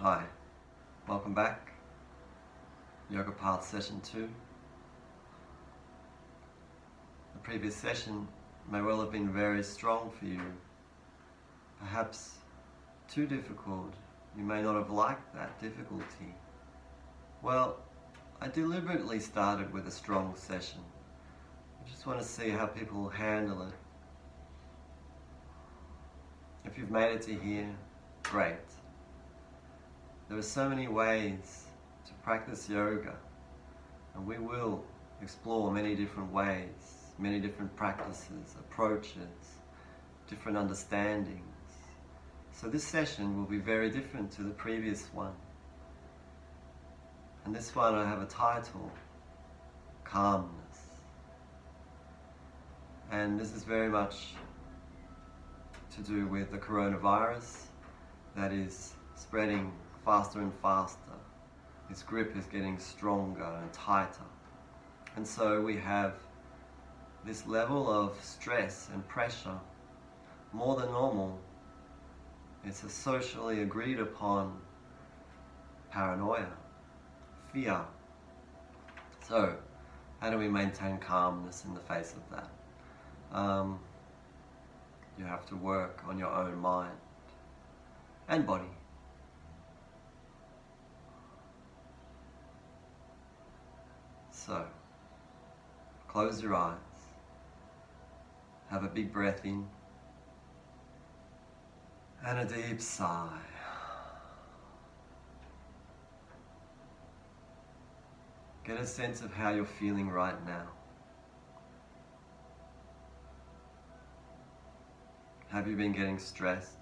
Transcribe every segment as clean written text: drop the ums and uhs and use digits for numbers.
Hi, welcome back. Yoga Path Session 2. The previous session may well have been very strong for you, perhaps too difficult. You may not have liked that difficulty. Well, I deliberately started with a strong session. I just want to see how people handle it. If you've made it to here, great. There are so many ways to practice yoga, and we will explore many different ways, many different practices, approaches, different understandings. So this session will be very different to the previous one. And this one I have a title, Calmness. And this is very much to do with the coronavirus that is spreading faster and faster. Its grip is getting stronger and tighter. And so we have this level of stress and pressure more than normal. It's a socially agreed upon paranoia, fear. So how do we maintain calmness in the face of that? You have to work on your own mind and body. So, close your eyes, have a big breath in, and a deep sigh. Get a sense of how you're feeling right now. Have you been getting stressed?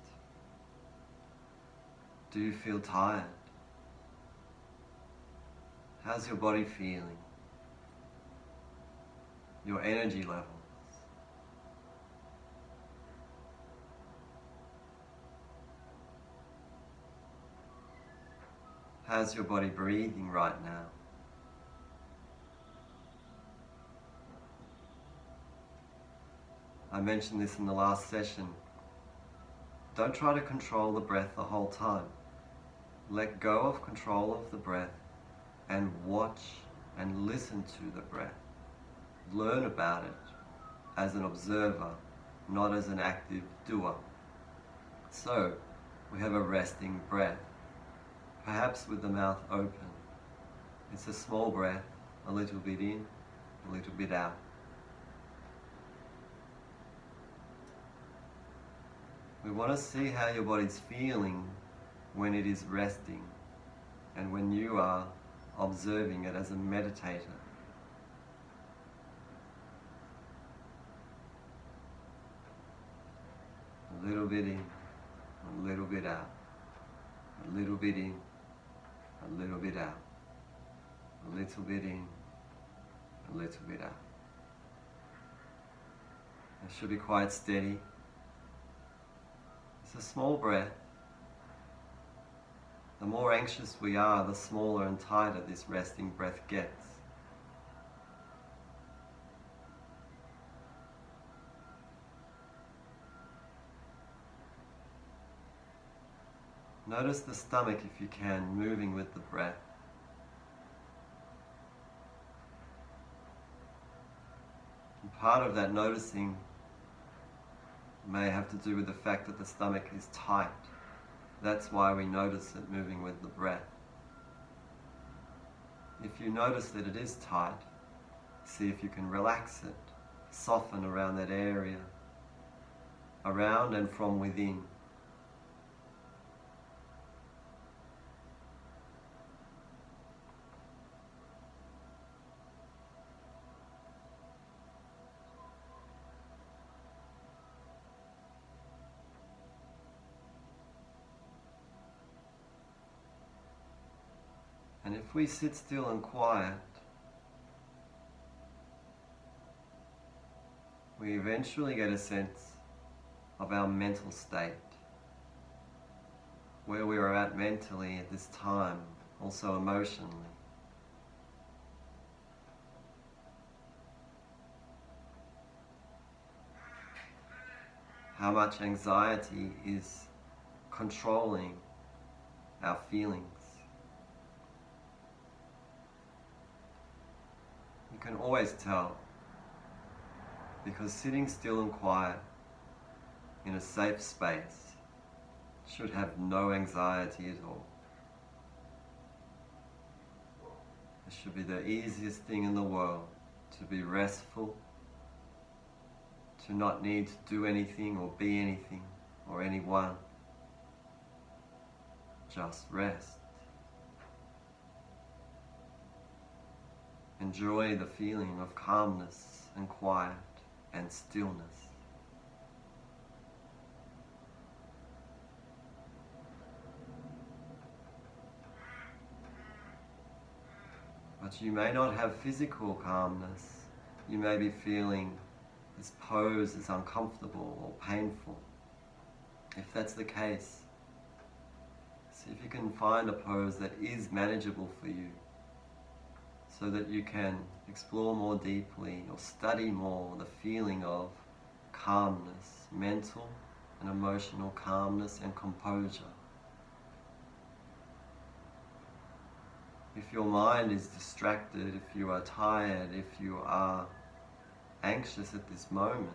Do you feel tired? How's your body feeling? Your energy levels. How's your body breathing right now? I mentioned this in the last session. Don't try to control the breath the whole time. Let go of control of the breath and watch and listen to the breath. Learn about it as an observer, not as an active doer. So, we have a resting breath, perhaps with the mouth open. It's a small breath, a little bit in, a little bit out. We want to see how your body's feeling when it is resting and when you are observing it as a meditator. A little bit in, a little bit out, a little bit in, a little bit out, a little bit in, a little bit out. It should be quite steady. It's a small breath. The more anxious we are, the smaller and tighter this resting breath gets. Notice the stomach, if you can, moving with the breath. And part of that noticing may have to do with the fact that the stomach is tight. That's why we notice it moving with the breath. If you notice that it is tight, see if you can relax it, soften around that area, around and from within. And if we sit still and quiet, we eventually get a sense of our mental state, where we are at mentally at this time, also emotionally. How much anxiety is controlling our feelings. You can always tell, because sitting still and quiet in a safe space should have no anxiety at all. It should be the easiest thing in the world to be restful, to not need to do anything or be anything or anyone. Just rest. Enjoy the feeling of calmness and quiet and stillness. But you may not have physical calmness. You may be feeling this pose is uncomfortable or painful. If that's the case, see if you can find a pose that is manageable for you, so that you can explore more deeply or study more the feeling of calmness, mental and emotional calmness and composure. If your mind is distracted, if you are tired, if you are anxious at this moment,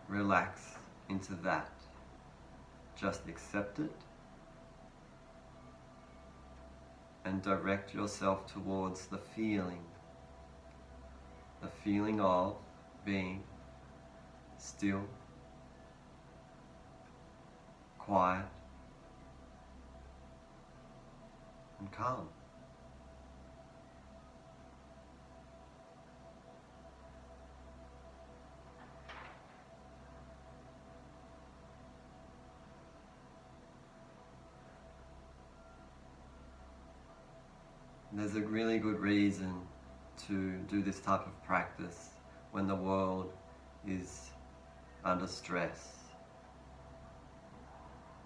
relax into that. Just accept it and direct yourself towards the feeling of being still, quiet, and calm. There's a really good reason to do this type of practice when the world is under stress.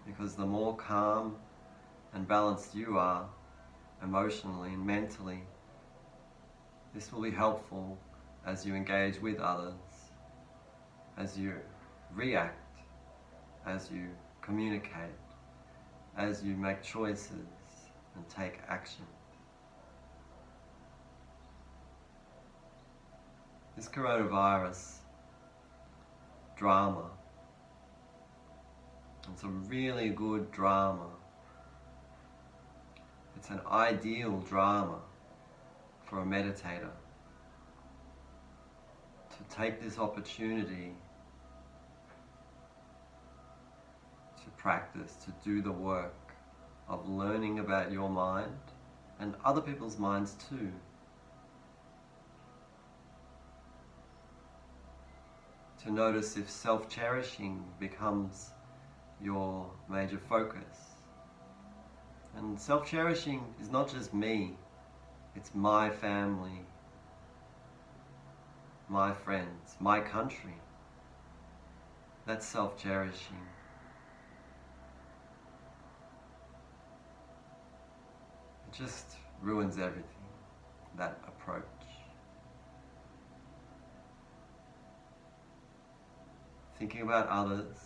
Because the more calm and balanced you are, emotionally and mentally, this will be helpful as you engage with others, as you react, as you communicate, as you make choices and take action. This coronavirus drama, it's a really good drama. It's an ideal drama for a meditator to take this opportunity to practice, to do the work of learning about your mind and other people's minds too. To notice if self-cherishing becomes your major focus. And self-cherishing is not just me, it's my family, my friends, my country. That's self-cherishing. It just ruins everything, that approach. Thinking about others,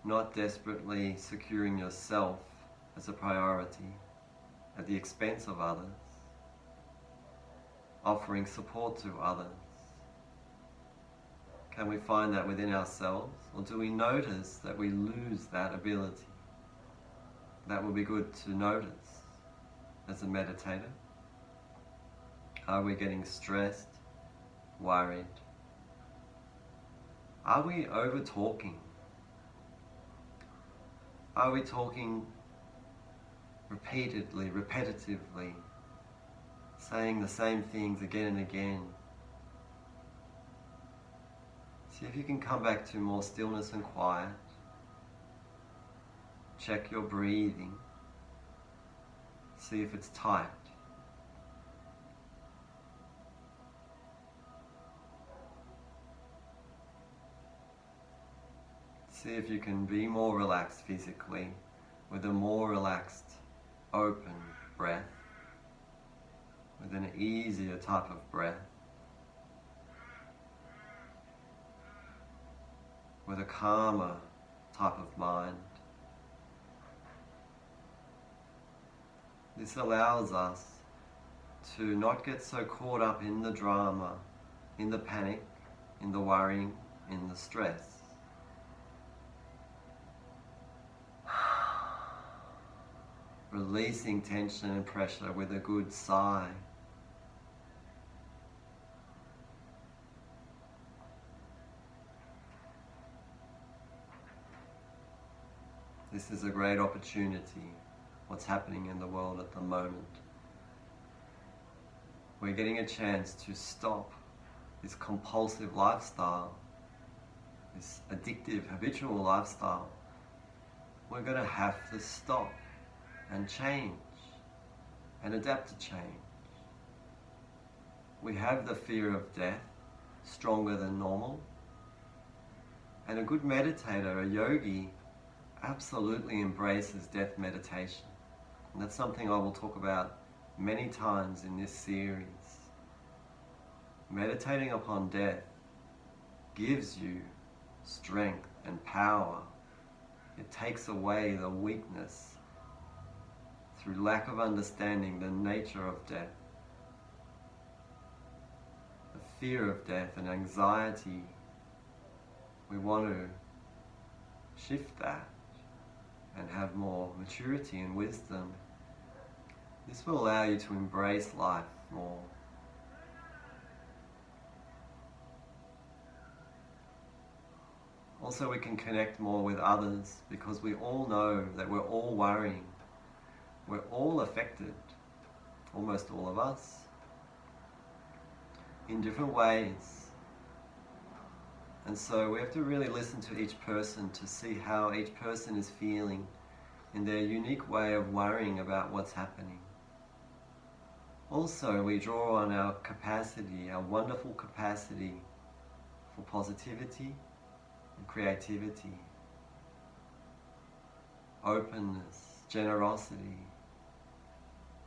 not desperately securing yourself as a priority at the expense of others, offering support to others. Can we find that within ourselves, or do we notice that we lose that ability? That would be good to notice as a meditator. Are we getting stressed, worried? Are we over-talking? Are we talking repeatedly, repetitively, saying the same things again and again? See if you can come back to more stillness and quiet. Check your breathing. See if it's tight. See if you can be more relaxed physically with a more relaxed, open breath, with an easier type of breath, with a calmer type of mind, This allows us to not get so caught up in the drama, in the panic, in the worrying, in the stress. Releasing tension and pressure with a good sigh. This is a great opportunity, what's happening in the world at the moment. We're getting a chance to stop this compulsive lifestyle, this addictive, habitual lifestyle. We're going to have to stop and change and adapt to change. We have the fear of death, stronger than normal. And a good meditator, a yogi, absolutely embraces death meditation. And that's something I will talk about many times in this series. Meditating upon death gives you strength and power. It takes away the weakness through lack of understanding the nature of death. The fear of death and anxiety, we want to shift that and have more maturity and wisdom. This will allow you to embrace life more. Also, we can connect more with others because we all know that we're all worrying. We're all affected, almost all of us, in different ways. And so we have to really listen to each person to see how each person is feeling in their unique way of worrying about what's happening. Also, we draw on our capacity, our wonderful capacity for positivity and creativity, openness, generosity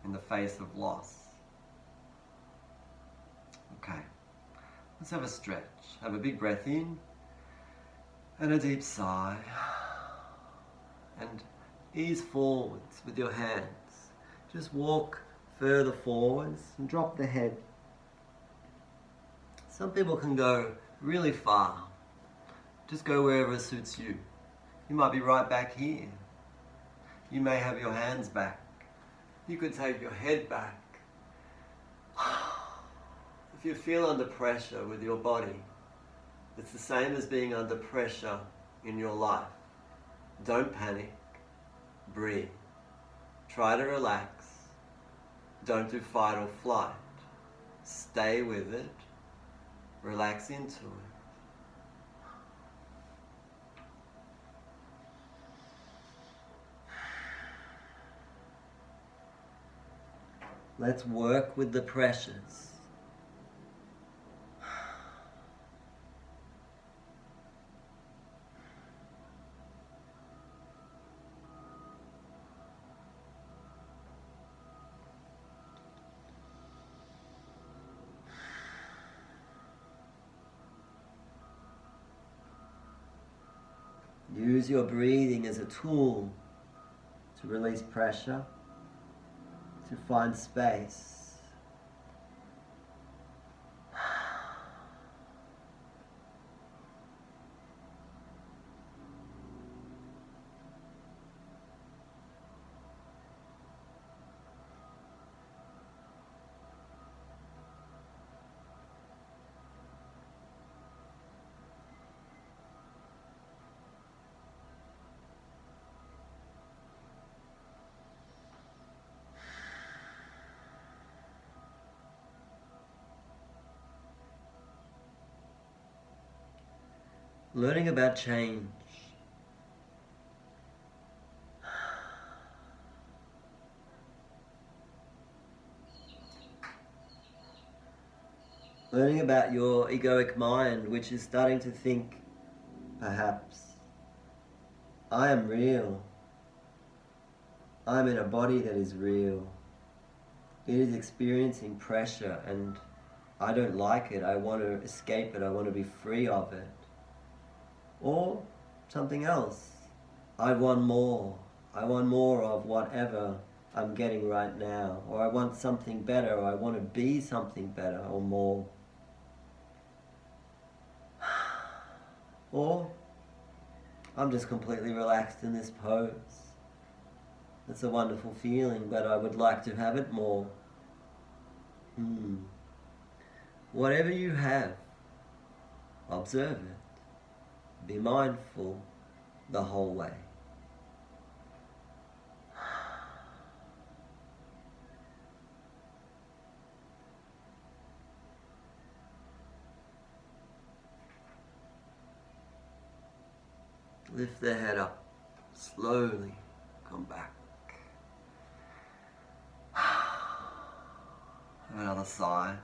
in the face of loss. Okay, let's have a stretch. Have a big breath in and a deep sigh, and ease forwards with your hands. Just walk further forwards and drop the head. Some people can go really far. Just go wherever suits you. You might be right back here. You may have your hands back. You could take your head back. If you feel under pressure with your body, it's the same as being under pressure in your life. Don't panic. Breathe. Try to relax. Don't do fight or flight. Stay with it. Relax into it. Let's work with the pressures. Use your breathing as a tool to release pressure, to find space. Learning about change. Learning about your egoic mind, which is starting to think, perhaps, I am real. I'm in a body that is real. It is experiencing pressure and I don't like it. I want to escape it. I want to be free of it. Or something else. I want more. I want more of whatever I'm getting right now, or I want something better, or I want to be something better or more. Or I'm just completely relaxed in this pose. It's a wonderful feeling, but I would like to have it more. Whatever you have, observe it. Be mindful the whole way. Lift the head up, slowly come back. Have another sigh.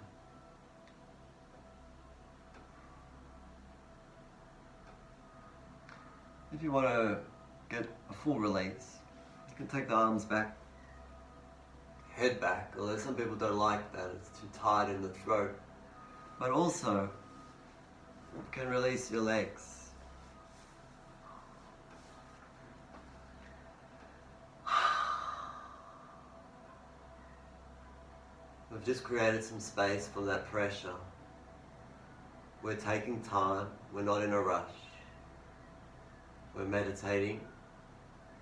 If you want to get a full release, you can take the arms back, head back, although some people don't like that, it's too tight in the throat. But also, you can release your legs. We've just created some space from that pressure. We're taking time, we're not in a rush. We're meditating,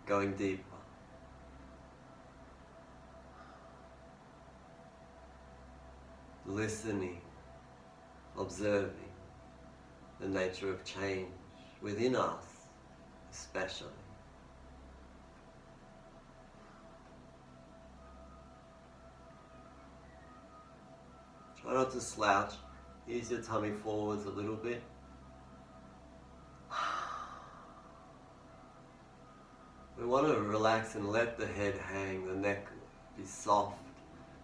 going deeper. Listening, observing the nature of change within us, especially. Try not to slouch. Ease your tummy forwards a little bit. We want to relax and let the head hang, the neck be soft.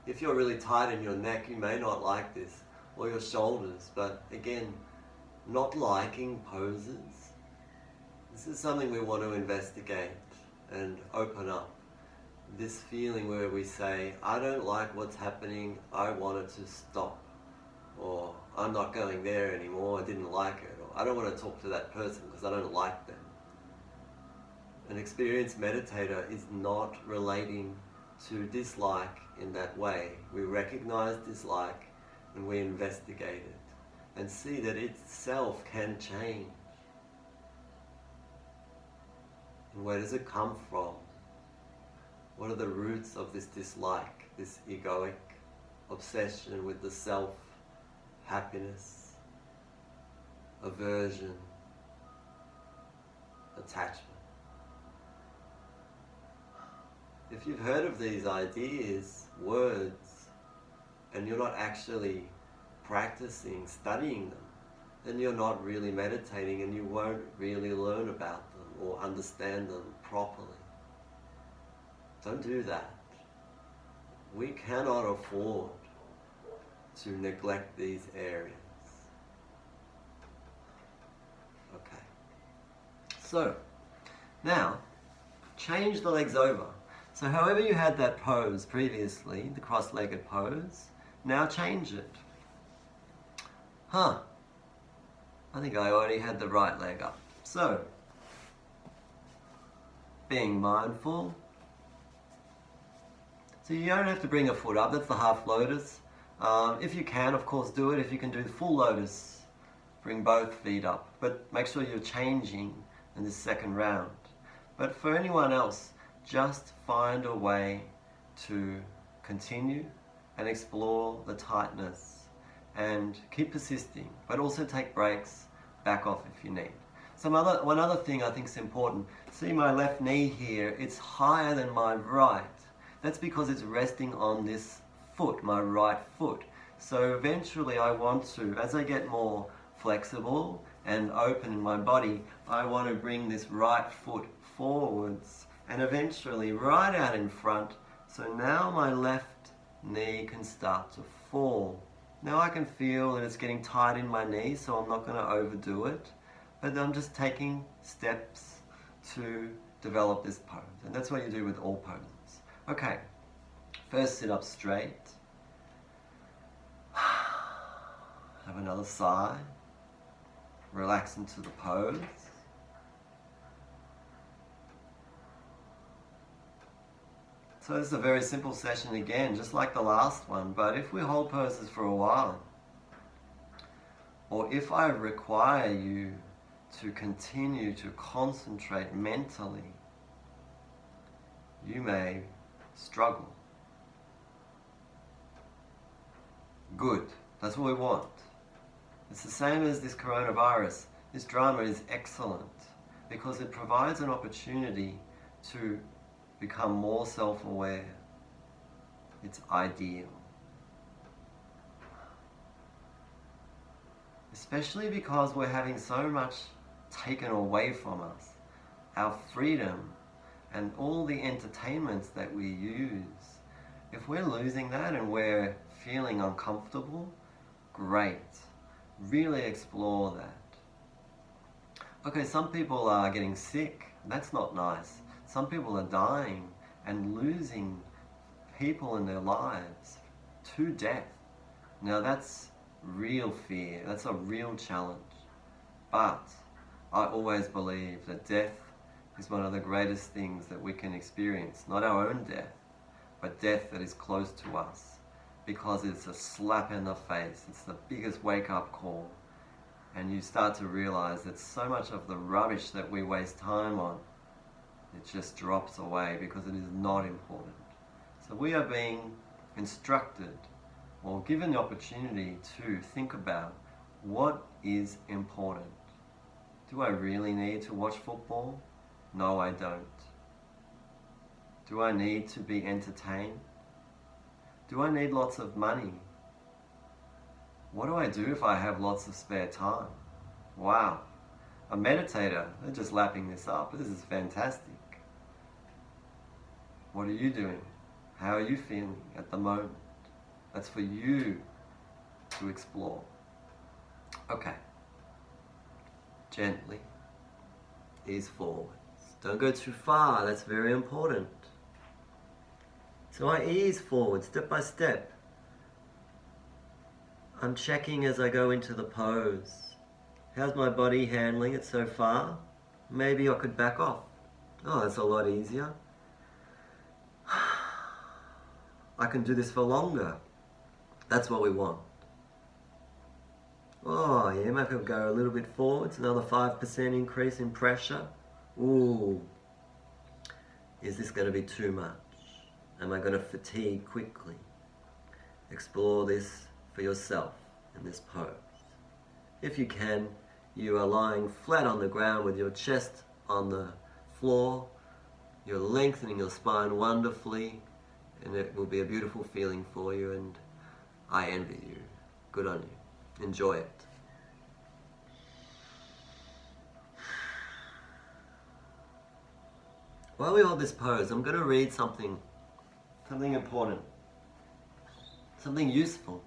If you're really tight in your neck, you may not like this, or your shoulders, but again, not liking poses. This is something we want to investigate and open up. This feeling where we say, I don't like what's happening, I want it to stop. Or, I'm not going there anymore, I didn't like it. Or, I don't want to talk to that person because I don't like them. An experienced meditator is not relating to dislike in that way. We recognize dislike and we investigate it and see that itself can change. And where does it come from? What are the roots of this dislike, this egoic obsession with the self, happiness, aversion, attachment? If you've heard of these ideas, words, and you're not actually practicing, studying them, then you're not really meditating and you won't really learn about them or understand them properly. Don't do that. We cannot afford to neglect these areas. Okay. So, now, change the legs over. So however you had that pose previously, the cross-legged pose, now change it. I think I already had the right leg up. So, being mindful. So you don't have to bring a foot up, that's the half lotus. If you can, of course, do it. If you can do the full lotus, bring both feet up. But make sure you're changing in this second round. But for anyone else, just find a way to continue and explore the tightness and keep persisting, but also take breaks, back off if you need. One other thing I think is important, see my left knee here, it's higher than my right. That's because it's resting on this foot, my right foot. So eventually I want to, as I get more flexible and open in my body, I want to bring this right foot forwards and eventually right out in front. So now my left knee can start to fall. Now I can feel that it's getting tight in my knee, so I'm not going to overdo it. But I'm just taking steps to develop this pose. And that's what you do with all poses. Okay, first sit up straight. Have another sigh. Relax into the pose. So this is a very simple session again, just like the last one, but if we hold poses for a while, or if I require you to continue to concentrate mentally, you may struggle. Good, that's what we want. It's the same as this coronavirus. This drama is excellent because it provides an opportunity to become more self-aware. It's ideal. Especially because we're having so much taken away from us. Our freedom and all the entertainments that we use. If we're losing that and we're feeling uncomfortable, great. Really explore that. Okay, some people are getting sick. That's not nice. Some people are dying and losing people in their lives to death. Now that's real fear. That's a real challenge. But I always believe that death is one of the greatest things that we can experience. Not our own death, but death that is close to us. Because it's a slap in the face. It's the biggest wake-up call. And you start to realize that so much of the rubbish that we waste time on, it just drops away because it is not important. So we are being instructed or given the opportunity to think about what is important. Do I really need to watch football? No, I don't. Do I need to be entertained? Do I need lots of money? What do I do if I have lots of spare time? Wow, a meditator, they're just lapping this up. This is fantastic. What are you doing? How are you feeling at the moment? That's for you to explore. Okay. Gently ease forwards. Don't go too far, that's very important. So I ease forward step by step. I'm checking as I go into the pose. How's my body handling it so far? Maybe I could back off. Oh, that's a lot easier. I can do this for longer. That's what we want. Oh yeah, maybe I'll go a little bit forwards, another 5% increase in pressure. Ooh, is this going to be too much? Am I going to fatigue quickly? Explore this for yourself in this pose. If you can, you are lying flat on the ground with your chest on the floor. You're lengthening your spine wonderfully, and it will be a beautiful feeling for you, and I envy you. Good on you. Enjoy it. While we hold this pose, I'm going to read something important, something useful.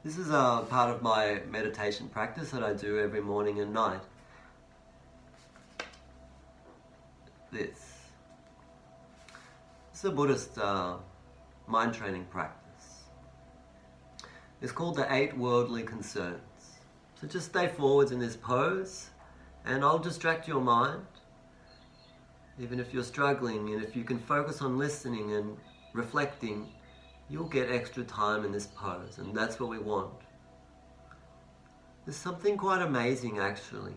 This is a part of my meditation practice that I do every morning and night. This is a Buddhist mind training practice. It's called the 8 worldly concerns. So just stay forwards in this pose and I'll distract your mind. Even if you're struggling, and if you can focus on listening and reflecting, you'll get extra time in this pose, and that's what we want. There's something quite amazing actually.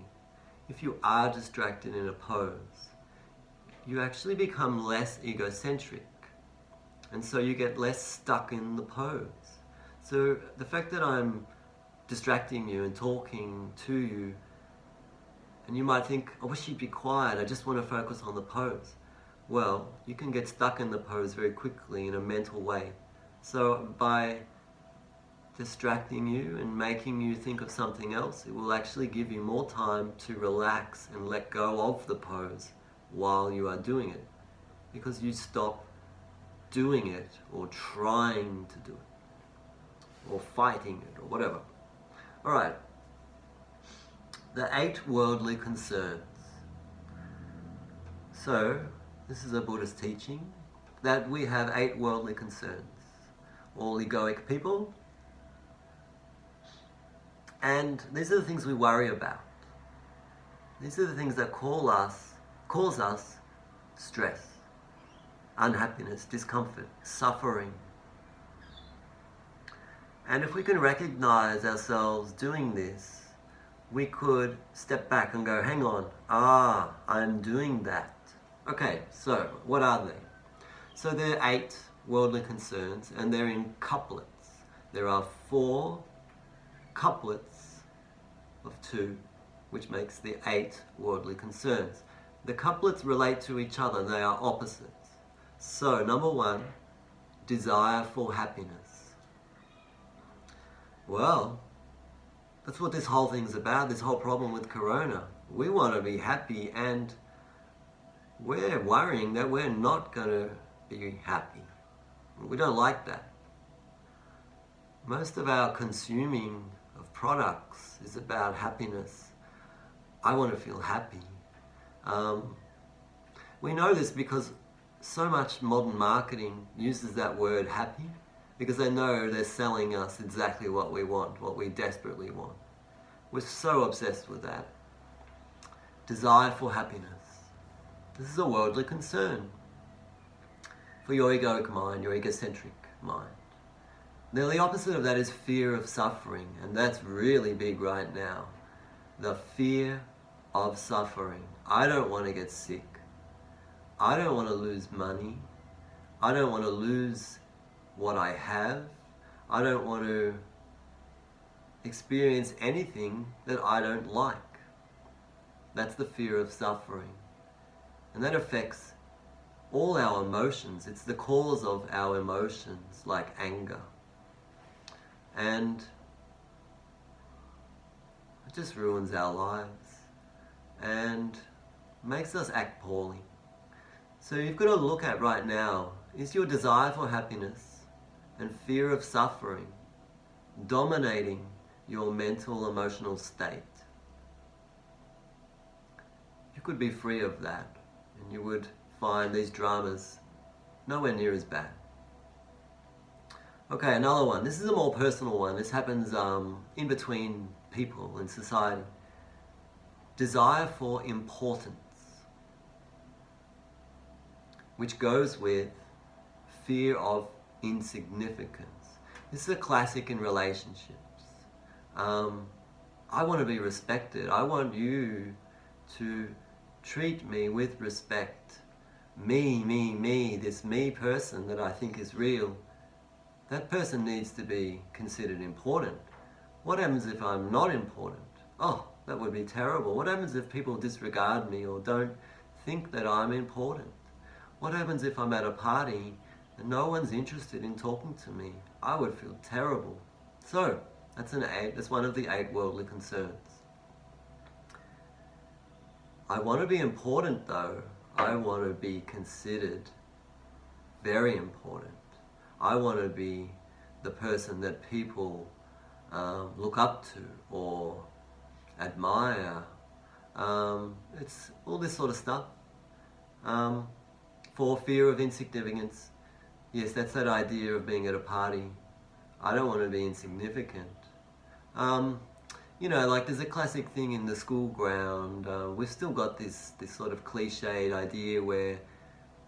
If you are distracted in a pose, you actually become less egocentric, and so you get less stuck in the pose. So the fact that I'm distracting you and talking to you, and you might think, I wish you'd be quiet, I just want to focus on the pose. Well, you can get stuck in the pose very quickly in a mental way. So by distracting you and making you think of something else, it will actually give you more time to relax and let go of the pose while you are doing it. Because you stop doing it or trying to do it or fighting it or whatever. Alright. The 8 worldly concerns. So, this is a Buddhist teaching that we have 8 worldly concerns. All egoic people. And these are the things we worry about. These are the things that cause us stress, unhappiness, discomfort, suffering. And if we can recognize ourselves doing this, we could step back and go, hang on, I'm doing that. Okay, so what are they? So there are 8 worldly concerns, and they're in couplets. There are 4 couplets of 2, which makes the 8 worldly concerns. The couplets relate to each other, they are opposites. So, number 1, desire for happiness. Well, that's what this whole thing's about, this whole problem with Corona. We want to be happy, and we're worrying that we're not going to be happy. We don't like that. Most of our consuming of products is about happiness. I want to feel happy. We know this because so much modern marketing uses that word happy, because they know they're selling us exactly what we want, what we desperately want. We're so obsessed with that. Desire for happiness. This is a worldly concern for your egoic mind, your egocentric mind. Now, the opposite of that is fear of suffering, and that's really big right now. The fear of suffering. I don't want to get sick. I don't want to lose money. I don't want to lose what I have. I don't want to experience anything that I don't like. That's the fear of suffering. And that affects all our emotions. It's the cause of our emotions, like anger. And it just ruins our lives and makes us act poorly. So you've got to look at right now, is your desire for happiness and fear of suffering dominating your mental, emotional state? You could be free of that, and you would find these dramas nowhere near as bad. Okay, another one. This is a more personal one. This happens in between people in society. Desire for importance, which goes with fear of insignificance. This is a classic in relationships. I want to be respected. I want you to treat me with respect. Me, this me person that I think is real, that person needs to be considered important. What happens if I'm not important? Oh, that would be terrible. What happens if people disregard me or don't think that I'm important? What happens if I'm at a party and no one's interested in talking to me? I would feel terrible. So, that's one of the 8 worldly concerns. I want to be important though. I want to be considered very important. I want to be the person that people look up to or admire. It's all this sort of stuff. For fear of insignificance. Yes, that's that idea of being at a party. I don't want to be insignificant. Like there's a classic thing in the school ground. We've still got this sort of cliched idea where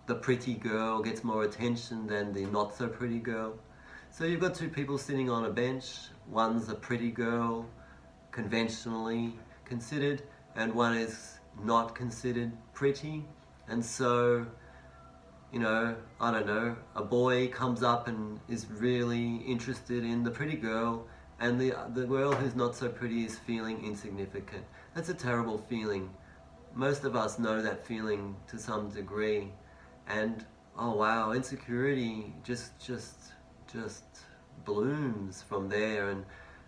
the pretty girl gets more attention than the not so pretty girl. So you've got 2 people sitting on a bench. One's a pretty girl, conventionally considered, and one is not considered pretty. And so, I don't know, a boy comes up and is really interested in the pretty girl, and the girl who's not so pretty is feeling insignificant. That's a terrible feeling. Most of us know that feeling to some degree. And oh wow, insecurity just blooms from there,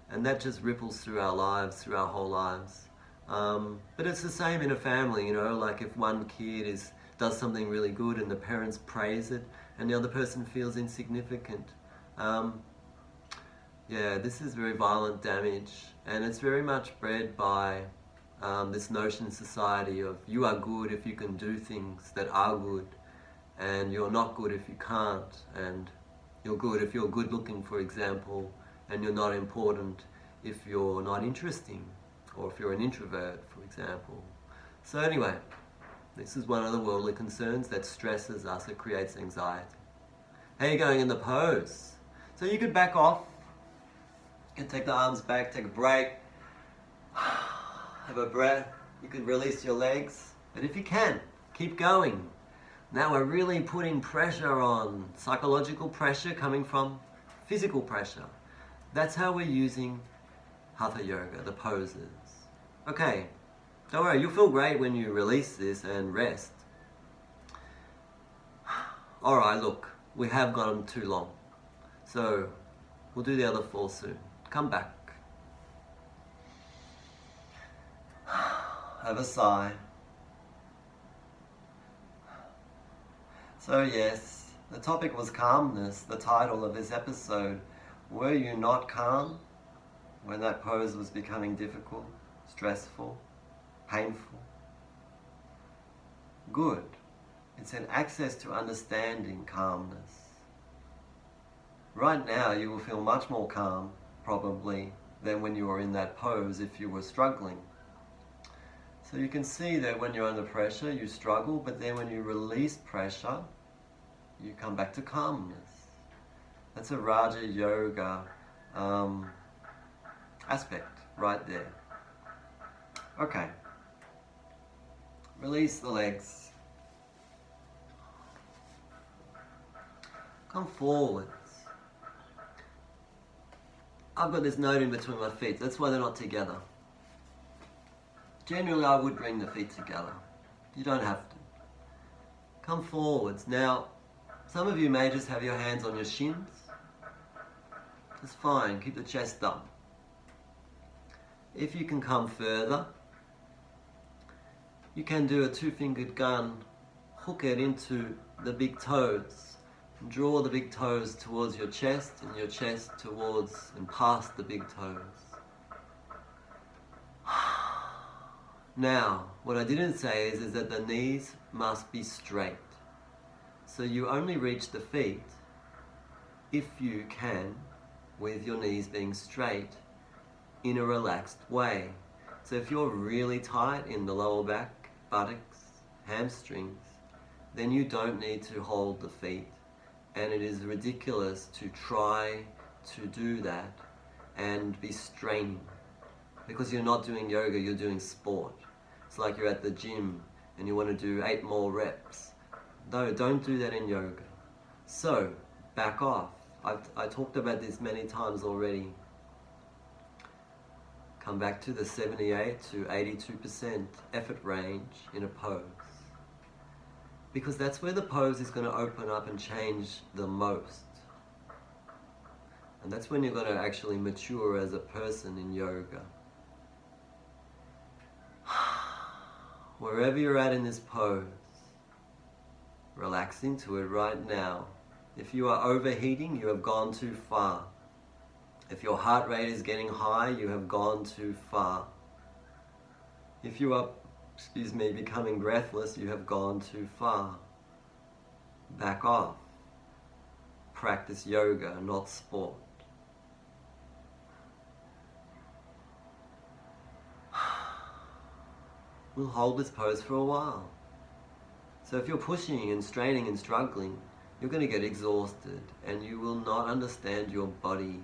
and that just ripples through our lives, through our whole lives. But it's the same in a family, like if one kid does something really good and the parents praise it and the other person feels insignificant. This is very violent damage, and it's very much bred by this notion in society of you are good if you can do things that are good, and you're not good if you can't, and you're good if you're good looking, for example, and you're not important if you're not interesting, or if you're an introvert, for example. So anyway, This is one of the worldly concerns that stresses us, it creates anxiety. How are you going in the pose? So you could back off, you can take the arms back, take a break, have a breath, you could release your legs, but if you can, keep going. Now we're really putting pressure on, psychological pressure coming from physical pressure. That's how we're using Hatha Yoga, the poses. Okay, don't worry, you'll feel great when you release this and rest. Alright, look, we have gone too long. So, we'll do the other 4 soon. Come back. Have a sigh. So yes, the topic was calmness, the title of this episode. Were you not calm when that pose was becoming difficult, stressful, painful? Good. It's an access to understanding calmness. Right now you will feel much more calm, probably, than when you were in that pose if you were struggling. So you can see that when you're under pressure, you struggle, but then when you release pressure, you come back to calmness. That's a Raja Yoga aspect right there. Okay. Release the legs. Come forwards. I've got this note in between my feet, that's why they're not together. Generally, I would bring the feet together. You don't have to. Come forwards. Now, some of you may just have your hands on your shins. That's fine, keep the chest up. If you can come further, you can do a 2-fingered gun, hook it into the big toes, and draw the big toes towards your chest, and your chest towards and past the big toes. Now, what I didn't say is that the knees must be straight. So you only reach the feet if you can, with your knees being straight, in a relaxed way. So if you're really tight in the lower back, buttocks, hamstrings, then you don't need to hold the feet. And it is ridiculous to try to do that and be straining. Because you're not doing yoga, you're doing sport. It's like you're at the gym and you want to do 8 more reps. No, don't do that in yoga. So, back off. I talked about this many times already. Come back to the 78 to 82% effort range in a pose. Because that's where the pose is going to open up and change the most. And that's when you're going to actually mature as a person in yoga. Wherever you're at in this pose, relax into it right now. If you are overheating, you have gone too far. If your heart rate is getting high, you have gone too far. If you are, becoming breathless, you have gone too far. Back off. Practice yoga, not sport. We'll hold this pose for a while. So if you're pushing and straining and struggling, you're going to get exhausted and you will not understand your body.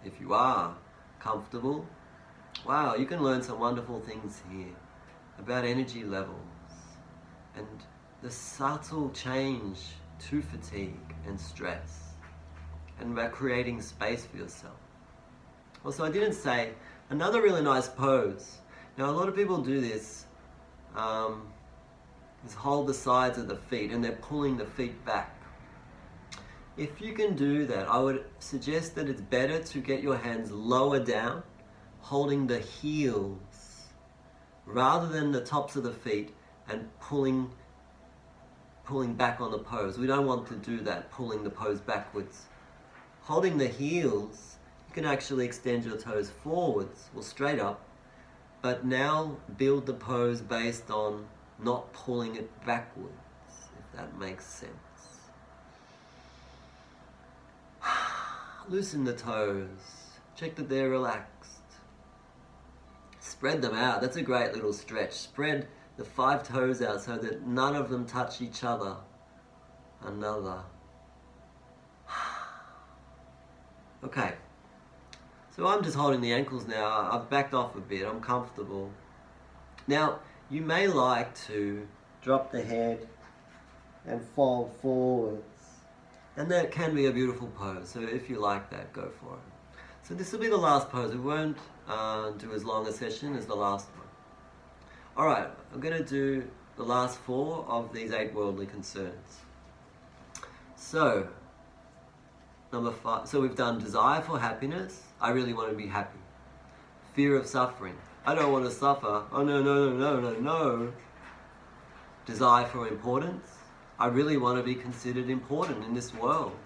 If you are comfortable, wow, you can learn some wonderful things here about energy levels and the subtle change to fatigue and stress, and about creating space for yourself. Also, I didn't say, another really nice pose. Now, a lot of people do this, is hold the sides of the feet and they're pulling the feet back. If you can do that, I would suggest that it's better to get your hands lower down, holding the heels, rather than the tops of the feet and pulling back on the pose. We don't want to do that, pulling the pose backwards. Holding the heels, you can actually extend your toes forwards or straight up, but now build the pose based on not pulling it backwards, if that makes sense. Loosen the toes, check that they're relaxed. Spread them out. That's a great little stretch. Spread the 5 toes out so that none of them touch each other. Another. Okay. So I'm just holding the ankles now. I've backed off a bit. I'm comfortable. Now, you may like to drop the head and fold forwards. And that can be a beautiful pose. So if you like that, go for it. So this will be the last pose. We won't do as long a session as the last one. Alright, I'm going to do the last 4 of these 8 worldly concerns. So, number 5. So we've done desire for happiness. I really want to be happy. Fear of suffering. I don't want to suffer. Oh no, no, no, no, no, no. Desire for importance. I really want to be considered important in this world.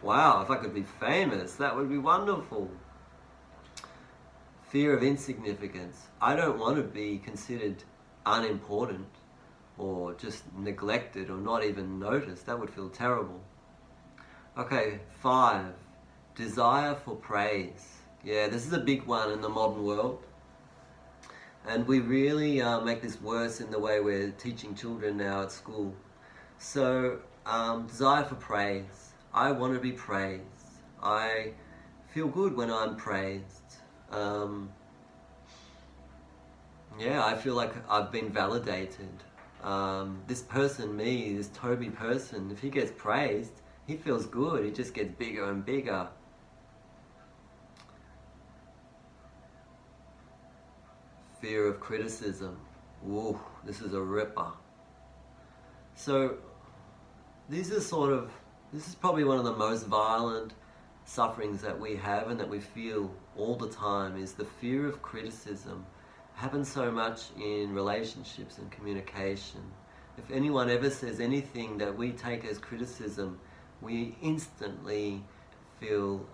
Wow, if I could be famous, that would be wonderful. Fear of insignificance. I don't want to be considered unimportant or just neglected or not even noticed. That would feel terrible. Okay, 5. Desire for praise. Yeah, this is a big one in the modern world. And we really make this worse in the way we're teaching children now at school. So, desire for praise. I want to be praised. I feel good when I'm praised. Yeah, I feel like I've been validated. This person, me, this Toby person, if he gets praised, he feels good. He just gets bigger and bigger. Fear of criticism. Ooh, this is a ripper. So, this is probably one of the most violent sufferings that we have and that we feel all the time, is the fear of criticism. It happens so much in relationships and communication. If anyone ever says anything that we take as criticism, we instantly feel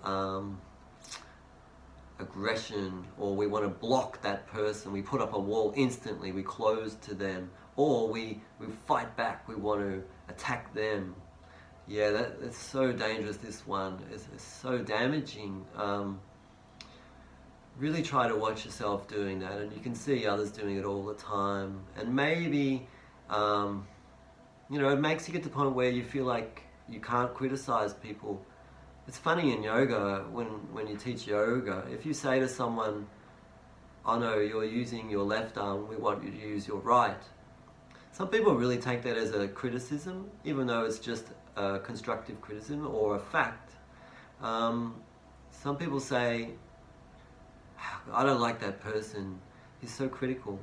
aggression, or we want to block that person. We put up a wall instantly, we close to them, or we fight back, we want to attack them. Yeah, that's so dangerous, this one. It's so damaging. Really try to watch yourself doing that, and you can see others doing it all the time. And maybe, it makes you get to the point where you feel like you can't criticize people. It's funny in yoga, when you teach yoga, if you say to someone, oh no, you're using your left arm, we want you to use your right. Some people really take that as a criticism, even though it's just a constructive criticism or a fact. Some people say, I don't like that person, he's so critical.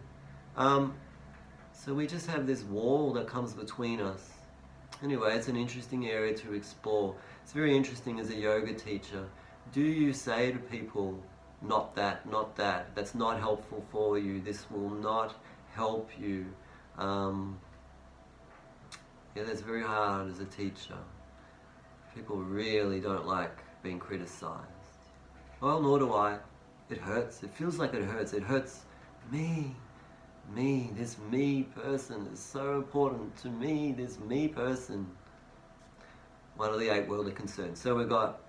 So we just have this wall that comes between us. Anyway, it's an interesting area to explore. It's very interesting as a yoga teacher. Do you say to people, not that, that's not helpful for you, this will not help you? Yeah, that's very hard as a teacher. People really don't like being criticized. Well, nor do I. It hurts. It feels like it hurts. It hurts me. This me person is so important to me, this me person. One of the 8 worldly concerns. So we've got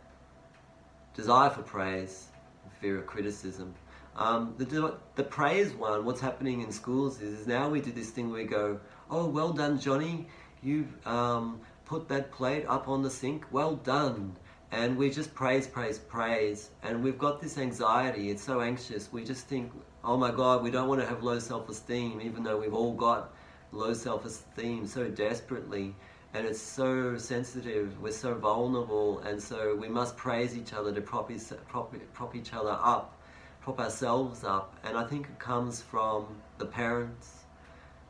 desire for praise, fear of criticism. The praise one, what's happening in schools is now we do this thing where we go, oh, well done, Johnny, you've put that plate up on the sink, well done. And we just praise. And we've got this anxiety, it's so anxious. We just think, oh my God, we don't want to have low self-esteem, even though we've all got low self-esteem so desperately. And it's so sensitive, we're so vulnerable, and so we must praise each other to prop each other up, prop ourselves up. And I think it comes from the parents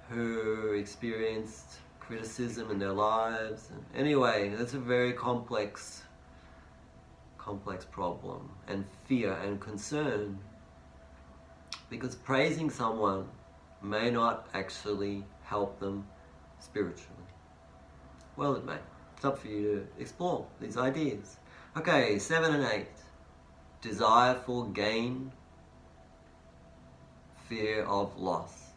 who experienced criticism in their lives. And anyway, that's a very complex problem, and fear and concern, because praising someone may not actually help them spiritually. Well, it may. It's up for you to explore these ideas. Okay, 7 and 8. Desire for gain, fear of loss.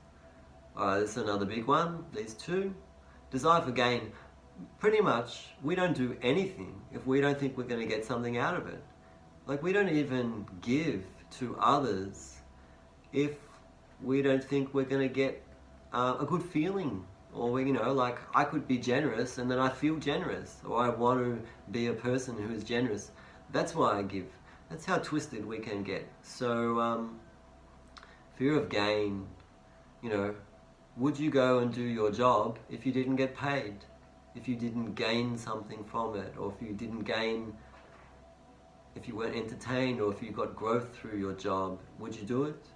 Alright, this is another big one, these 2. Desire for gain. Pretty much, we don't do anything if we don't think we're going to get something out of it. Like, we don't even give to others if we don't think we're going to get a good feeling, or like I could be generous and then I feel generous, or I want to be a person who is generous. That's why I give. That's how twisted we can get. So fear of gain, would you go and do your job if you didn't get paid? If you didn't gain something from it, or if you weren't entertained, or if you got growth through your job, would you do it?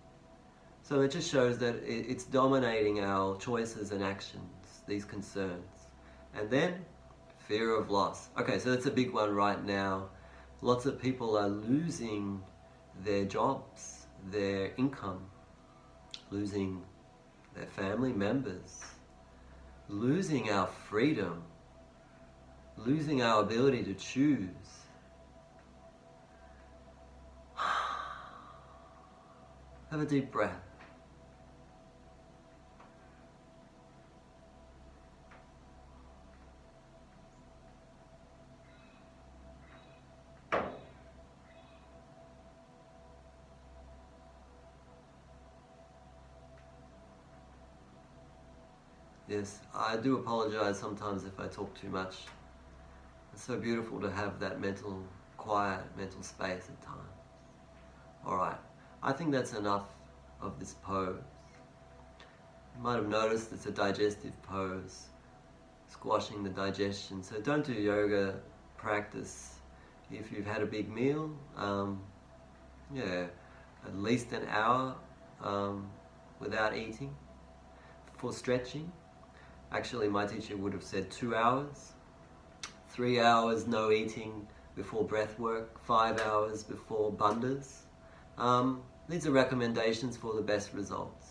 So it just shows that it's dominating our choices and actions, these concerns. And then, fear of loss. Okay, so that's a big one right now. Lots of people are losing their jobs, their income, losing their family members, losing our freedom, losing our ability to choose. Have a deep breath. Yes, I do apologize sometimes if I talk too much. It's so beautiful to have that quiet mental space at times. Alright, I think that's enough of this pose. You might have noticed it's a digestive pose, squashing the digestion. So don't do yoga practice if you've had a big meal. At least an hour without eating for stretching. Actually, my teacher would have said 2 hours, 3 hours no eating before breath work, 5 hours before bandhas. These are recommendations for the best results.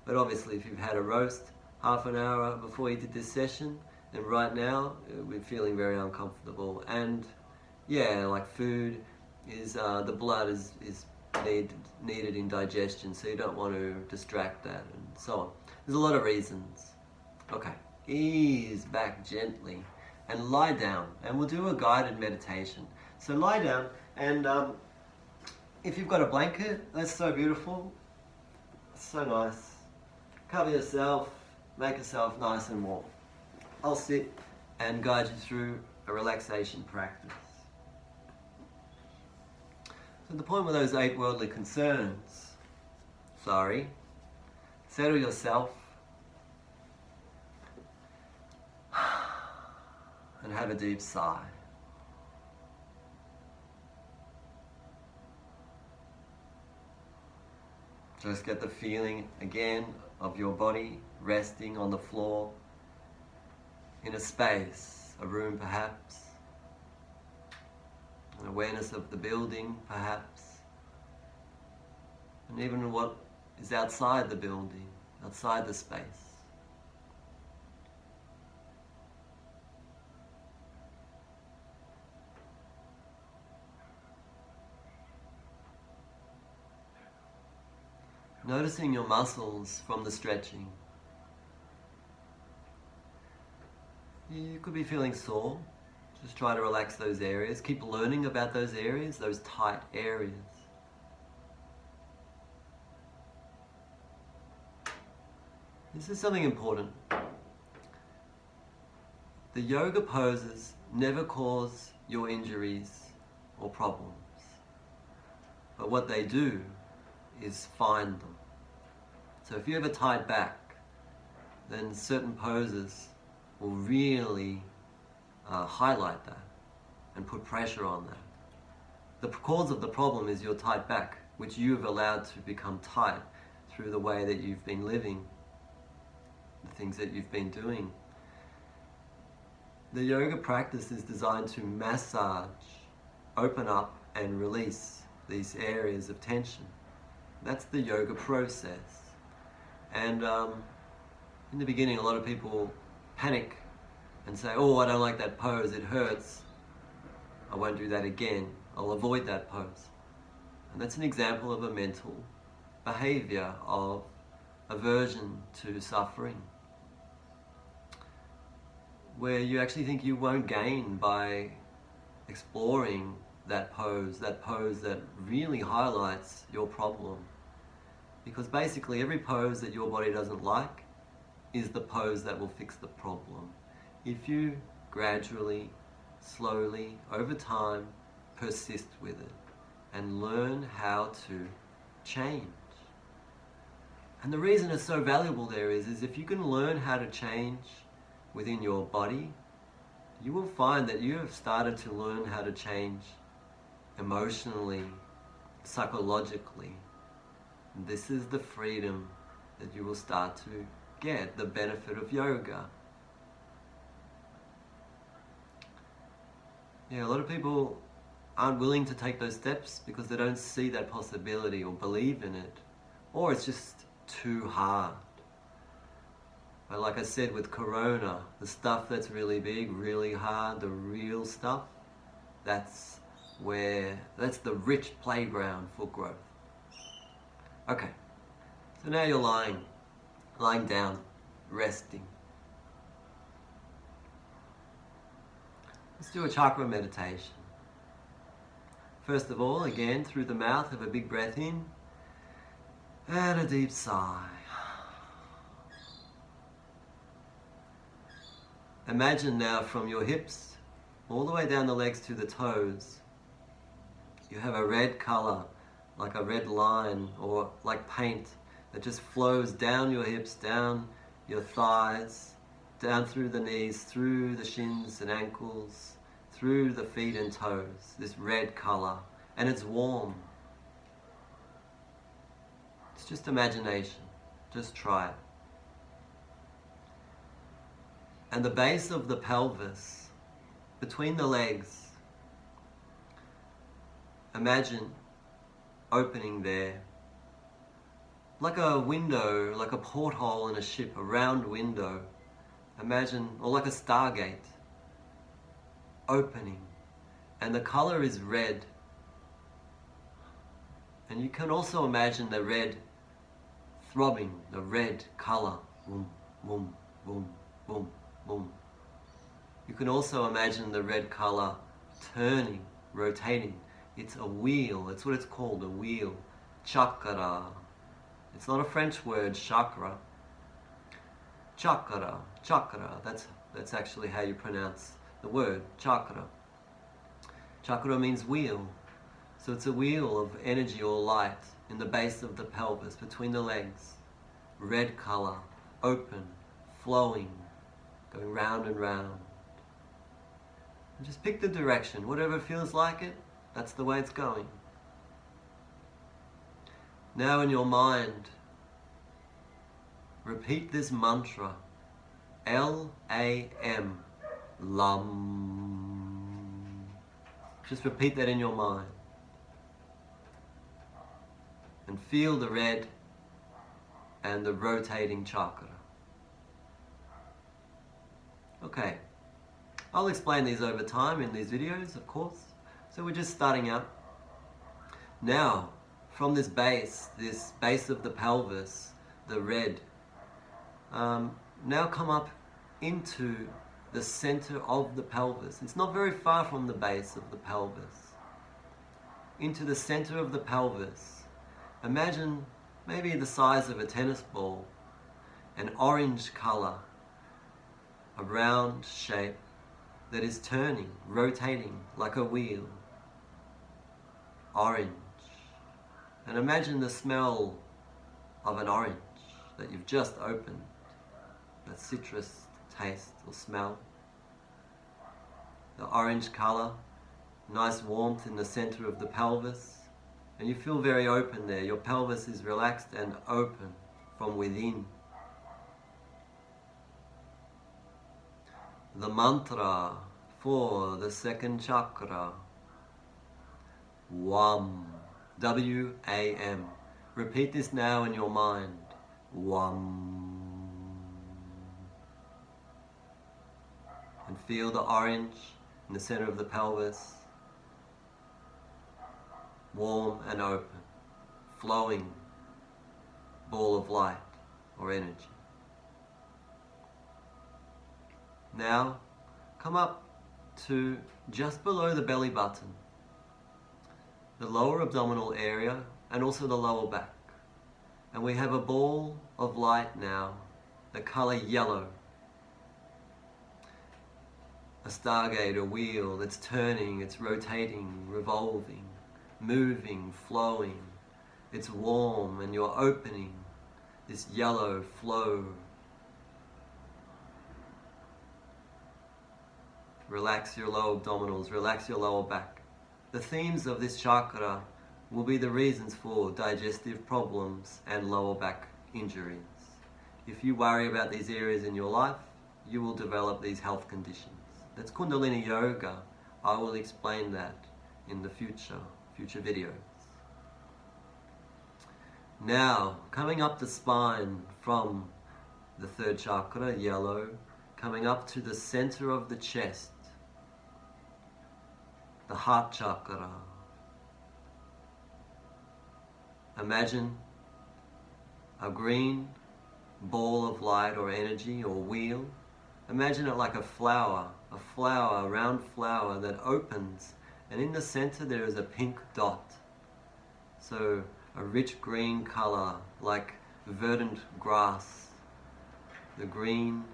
But obviously, if you've had a roast, half an hour before you did this session, and right now we're feeling very uncomfortable. And like food is the blood is needed in digestion, so you don't want to distract that, and so on. There's a lot of reasons. Okay, ease back gently and lie down, and we'll do a guided meditation. So lie down, and if you've got a blanket, that's so beautiful, so nice. Cover yourself, make yourself nice and warm. I'll sit and guide you through a relaxation practice. So the point with those 8 worldly concerns, settle yourself and have a deep sigh. Just get the feeling again of your body resting on the floor in a space, a room perhaps, an awareness of the building perhaps, and even what is outside the building, outside the space. Noticing your muscles from the stretching. You could be feeling sore. Just try to relax those areas. Keep learning about those areas, those tight areas. This is something important. The yoga poses never cause your injuries or problems. But what they do is find them. So if you have a tight back, then certain poses will really highlight that and put pressure on that. The cause of the problem is your tight back, which you've allowed to become tight through the way that you've been living, the things that you've been doing. The yoga practice is designed to massage, open up and release these areas of tension. That's the yoga process. And in the beginning, a lot of people panic and say, oh, I don't like that pose, it hurts. I won't do that again. I'll avoid that pose. And that's an example of a mental behavior of aversion to suffering, where you actually think you won't gain by exploring that pose that really highlights your problem. Because basically every pose that your body doesn't like is the pose that will fix the problem. If you gradually, slowly, over time, persist with it and learn how to change. And the reason it's so valuable there is if you can learn how to change within your body, you will find that you have started to learn how to change emotionally, psychologically. This is the freedom that you will start to get, the benefit of yoga. Yeah, a lot of people aren't willing to take those steps because they don't see that possibility or believe in it, or it's just too hard. But like I said with Corona, the stuff that's really big, really hard, the real stuff, that's the rich playground for growth. Okay, so now you're lying down, resting. Let's do a chakra meditation. First of all, again, through the mouth, have a big breath in and a deep sigh. Imagine now from your hips all the way down the legs to the toes, you have a red color, like a red line or like paint that just flows down your hips, down your thighs, down through the knees, through the shins and ankles, through the feet and toes, this red color, and it's warm. It's just imagination, just try it. And the base of the pelvis, between the legs, imagine opening there, like a window, like a porthole in a ship, a round window. Imagine, or like a stargate, opening, and the color is red. And you can also imagine the red throbbing, the red color, boom, boom, boom, boom, boom. You can also imagine the red color turning, rotating. It's a wheel, it's what it's called, a wheel. Chakra. It's not a French word, chakra. Chakra, chakra, that's actually how you pronounce the word, chakra. Chakra means wheel. So it's a wheel of energy or light in the base of the pelvis, between the legs. Red color, open, flowing, going round and round. And just pick the direction, whatever feels like it, that's the way it's going. Now in your mind, repeat this mantra, L-A-M, LAM. Just repeat that in your mind. And feel the red and the rotating chakra. Okay, I'll explain these over time in these videos, of course. So we're just starting out. Now, from this base of the pelvis, the red, now come up into the center of the pelvis. It's not very far from the base of the pelvis. Into the center of the pelvis. Imagine maybe the size of a tennis ball, an orange color, a round shape that is turning, rotating like a wheel. Orange. And imagine the smell of an orange that you've just opened, that citrus taste or smell. The orange color, nice warmth in the center of the pelvis, and you feel very open there. Your pelvis is relaxed and open from within. The mantra for the second chakra, WAM, W-A-M. Repeat this now in your mind. WAM. And feel the orange in the center of the pelvis. Warm and open. Flowing ball of light or energy. Now, come up to just below the belly button, the lower abdominal area and also the lower back. And we have a ball of light now, the color yellow. A stargate, a wheel that's turning, it's rotating, revolving, moving, flowing. It's warm and you're opening this yellow flow. Relax your lower abdominals, relax your lower back. The themes of this chakra will be the reasons for digestive problems and lower back injuries. If you worry about these areas in your life, you will develop these health conditions. That's Kundalini Yoga. I will explain that in the future videos. Now, coming up the spine from the third chakra, yellow, coming up to the center of the chest, the heart chakra. Imagine a green ball of light or energy or wheel. Imagine it like a flower, a round flower that opens, and in the center there is a pink dot. So a rich green color, like verdant grass. The green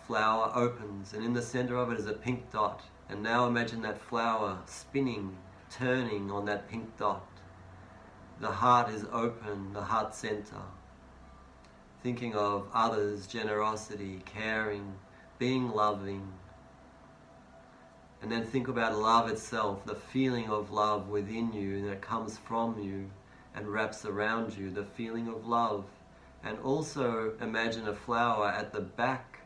flower opens, and in the center of it is a pink dot. And now imagine that flower spinning, turning on that pink dot. The heart is open, the heart center. Thinking of others, generosity, caring, being loving. And then think about love itself, the feeling of love within you that comes from you and wraps around you, the feeling of love. And also imagine a flower at the back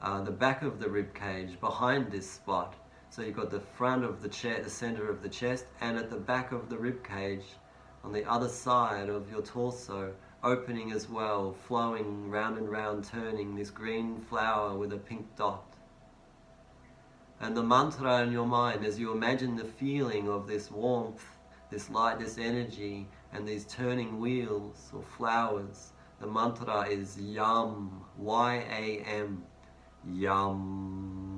of the rib cage, behind this spot. So you've got the front of the chest, the center of the chest, and at the back of the rib cage, on the other side of your torso, opening as well, flowing round and round, turning this green flower with a pink dot. And the mantra in your mind, as you imagine the feeling of this warmth, this light, this energy, and these turning wheels or flowers, the mantra is YAM, Y-A-M, YAM.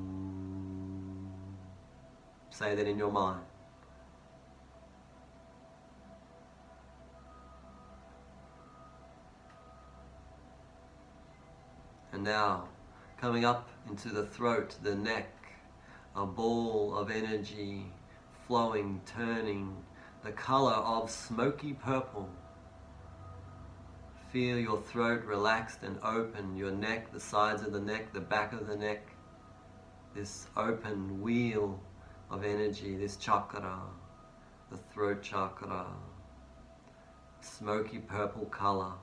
Say that in your mind. And now, coming up into the throat, the neck, a ball of energy flowing, turning, the color of smoky purple. Feel your throat relaxed and open, your neck, the sides of the neck, the back of the neck, this open wheel of energy, this chakra, the throat chakra, smoky purple color.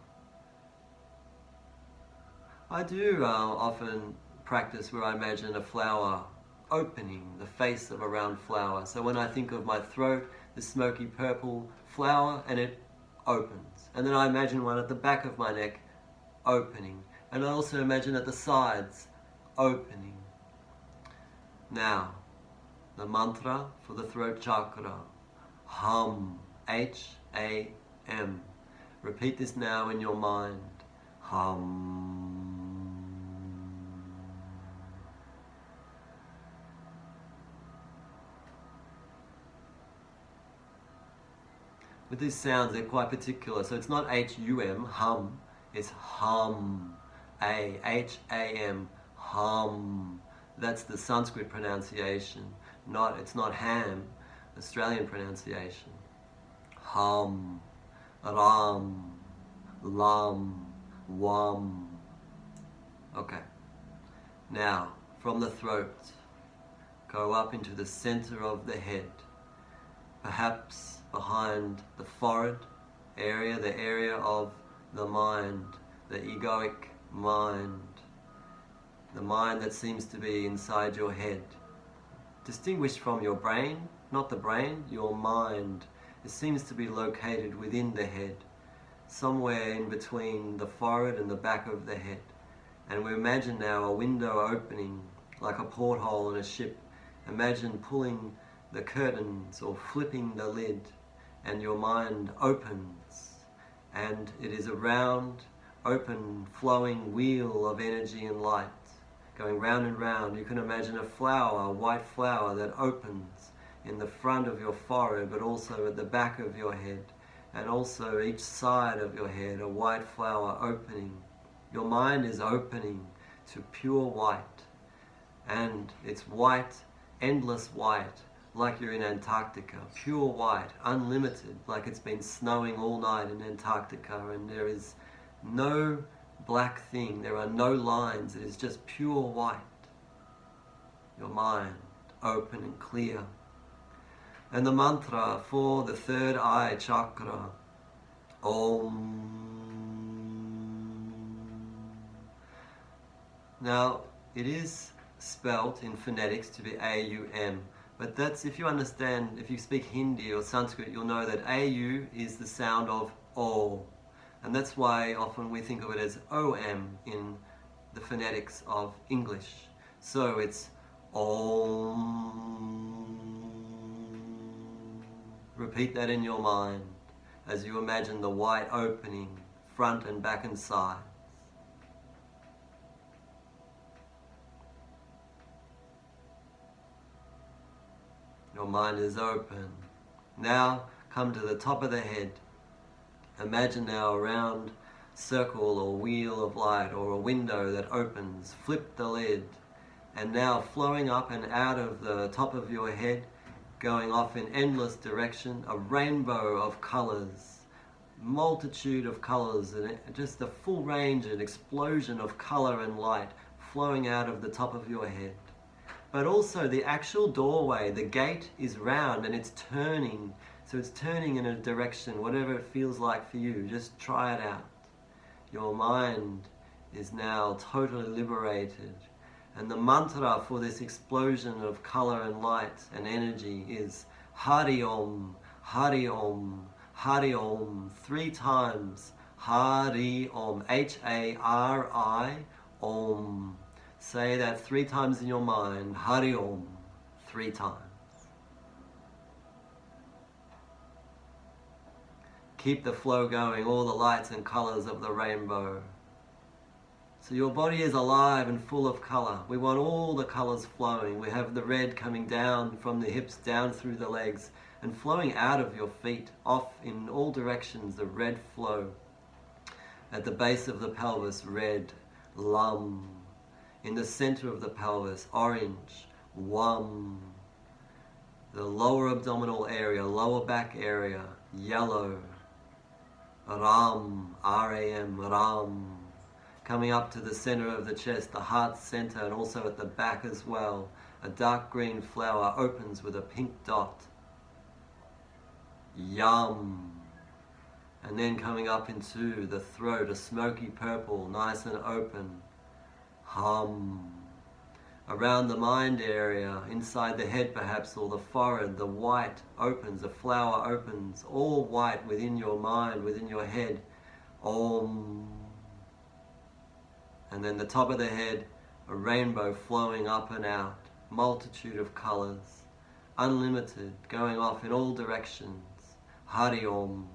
I do often practice where I imagine a flower opening, the face of a round flower. So when I think of my throat, the smoky purple flower, and it opens. And then I imagine one at the back of my neck opening. And I also imagine at the sides opening. Now, the mantra for the throat chakra, HUM, H-A-M. Repeat this now in your mind. HUM. With these sounds, they're quite particular. So it's not H-U-M, hum. It's hum. A-H-A-M, hum. That's the Sanskrit pronunciation. It's not ham, Australian pronunciation. Hum. Ram. Lam. Wam. Okay. Now, from the throat, go up into the center of the head. Perhaps behind the forehead area, the area of the mind, the egoic mind, the mind that seems to be inside your head. Distinguished from your brain, not the brain, your mind. It seems to be located within the head, somewhere in between the forehead and the back of the head. And we imagine now a window opening, like a porthole in a ship. Imagine pulling the curtains or flipping the lid, and your mind opens, and it is a round, open, flowing wheel of energy and light going round and round. You can imagine a flower, a white flower that opens in the front of your forehead, but also at the back of your head, and also each side of your head, a white flower opening. Your mind is opening to pure white, and it's white, endless white, like you're in Antarctica, pure white, unlimited, like it's been snowing all night in Antarctica, and there is no black thing, there are no lines, it is just pure white. Your mind open and clear. And the mantra for the third eye chakra, Om. Now, it is spelt in phonetics to be A-U-M, but that's, if you understand, if you speak Hindi or Sanskrit, you'll know that A-U is the sound of O, and that's why often we think of it as O-M in the phonetics of English. So it's Om. Repeat that in your mind as you imagine the white opening, front and back and sides. Your mind is open. Now come to the top of the head. Imagine now a round circle or wheel of light or a window that opens. Flip the lid. And now flowing up and out of the top of your head, going off in endless direction, a rainbow of colors, multitude of colors, and just a full range, an explosion of color and light flowing out of the top of your head. But also the actual doorway, the gate is round and it's turning. So it's turning in a direction, whatever it feels like for you. Just try it out. Your mind is now totally liberated. And the mantra for this explosion of color and light and energy is Hari Om, Hari Om, Hari Om, 3 times. Hari Om, H-A-R-I, Om. Say that 3 times in your mind. Hari Om, 3 times. Keep the flow going, all the lights and colors of the rainbow. So your body is alive and full of color. We want all the colors flowing. We have the red coming down from the hips, down through the legs, and flowing out of your feet, off in all directions, the red flow. At the base of the pelvis, red, Lam. In the center of the pelvis, orange, Wam. The lower abdominal area, lower back area, yellow, Ram, R-A-M, Ram. Coming up to the center of the chest, the heart center, and also at the back as well. A dark green flower opens with a pink dot. Yum. And then coming up into the throat, a smoky purple, nice and open. Hum. Around the mind area, inside the head perhaps, or the forehead, the white opens, a flower opens, all white within your mind, within your head. Om. And then the top of the head, a rainbow flowing up and out, multitude of colors, unlimited, going off in all directions. Hari Om,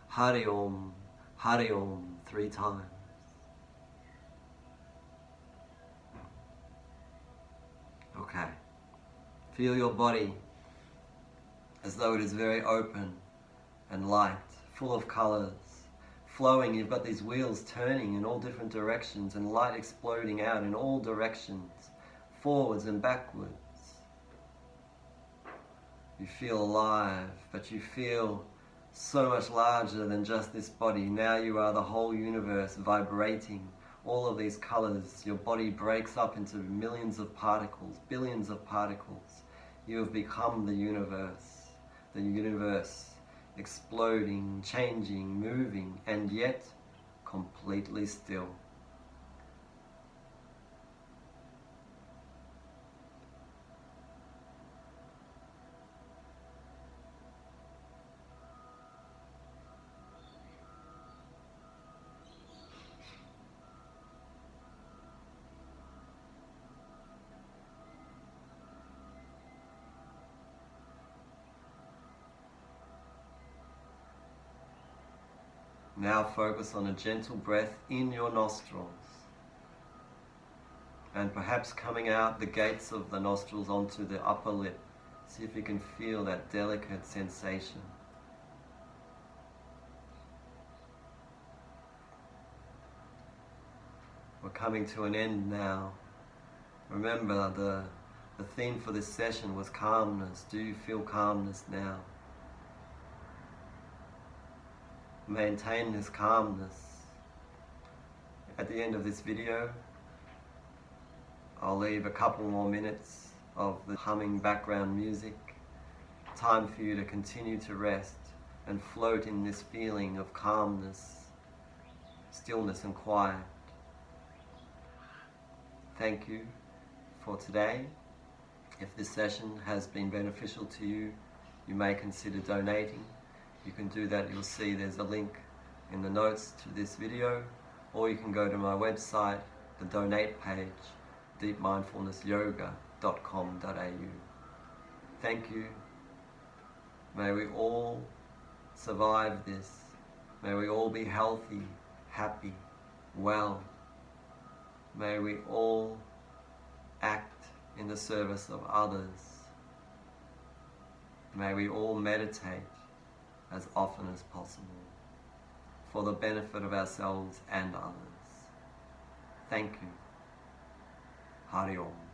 Hari Om, Hari Om, 3 times. Okay. Feel your body as though it is very open and light, full of colors. Flowing, you've got these wheels turning in all different directions and light exploding out in all directions, forwards and backwards. You feel alive, but you feel so much larger than just this body. Now you are the whole universe vibrating. All of these colors, your body breaks up into millions of particles, billions of particles. You have become the universe exploding, changing, moving, and yet completely still. Now focus on a gentle breath in your nostrils, and perhaps coming out the gates of the nostrils onto the upper lip. See if you can feel that delicate sensation. We're coming to an end now. Remember, the theme for this session was calmness. Do you feel calmness now? Maintain this calmness. At the end of this video, I'll leave a couple more minutes of the humming background music. Time for you to continue to rest and float in this feeling of calmness, stillness and quiet. Thank you for today. If this session has been beneficial to you, you may consider donating. You can do that. You'll see there's a link in the notes to this video, or you can go to my website, the donate page, deepmindfulnessyoga.com.au. Thank you. May we all survive this. May we all be healthy, happy, well. May we all act in the service of others. May we all meditate as often as possible for the benefit of ourselves and others. Thank you. Hari Om.